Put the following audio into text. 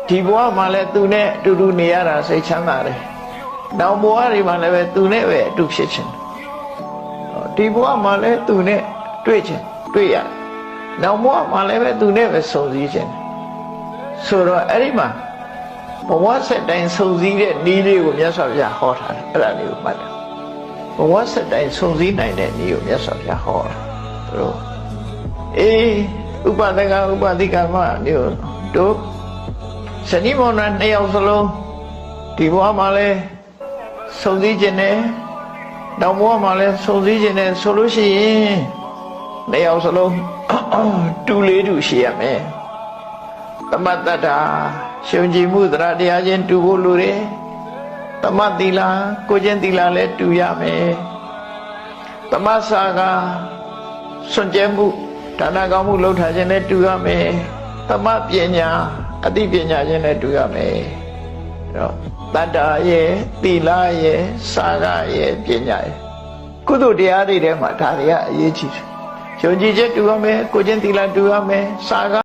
ဒီဘဝမှာလည်းသူနဲ့အတူတူနေရတာစိတ်ချမ်းသာတယ်နောက်ဘဝတွေမှာလည်းပဲသူနဲ့ပဲအတူဖြစ်ချင်ဒီဘဝမှာလည်းသူနဲ့တွေ့ချင်တွေ့ရနောက်ဘဝမှာလည်းပဲသူနဲ့ပဲဆုံစည်းချင်ဆိုတော့အဲ့ဒီမှာဘဝဆက်တိုင်းဆုံစည်းတဲ့နည်းလေးကိုမြတ်စွာဘုရားဟောထားတယ်အဲ့ဒါလေးကိုမှတ်တယ်ဘဝဆက်တိုင်းဆုံစည်းနိုင်တဲ့နည်းကိုမြတ်စွာဘုရားဟောတာတို့ဥပဒကဥပဒိကမမျိုးတို့ဇနီးမောင်နှံနှစ်ယောက်စလုံးဒီဘဝမှာလဲဆုံစည်းခြင်းနဲ့နောက်ဘဝမှာလဲဆုံစည်းခြင်းနဲ့ဆိုလို့ရှိရင်နှစ်ယောက်စလုံးတူလေးတူရှိရမယ်သမတ္တတာရှုံကြည်မှုတရားတရားချင်းတူဖို့လိုတယ်သမသီလကိုချင်းသီလလည်းတူရမယ်သမစာကစွန့်ကြဲမှုဒါနကောင်းမှုလုပ်ထားခြင်းနဲ့တူရမယ်သမပညာအသိပညာခြင်းနဲ့တူရမယ်အဲ့တော့တတ္တာရဲ့သီလရဲ့စာကရဲ့ပညာရဲ့ကုသိုလ်တရားတွေထဲမှာဒါတွေကအရေးကြီးတယ်ယုံကြည်ချက်တူရမယ်ကိုချင်းသီလတူရမယ်စာက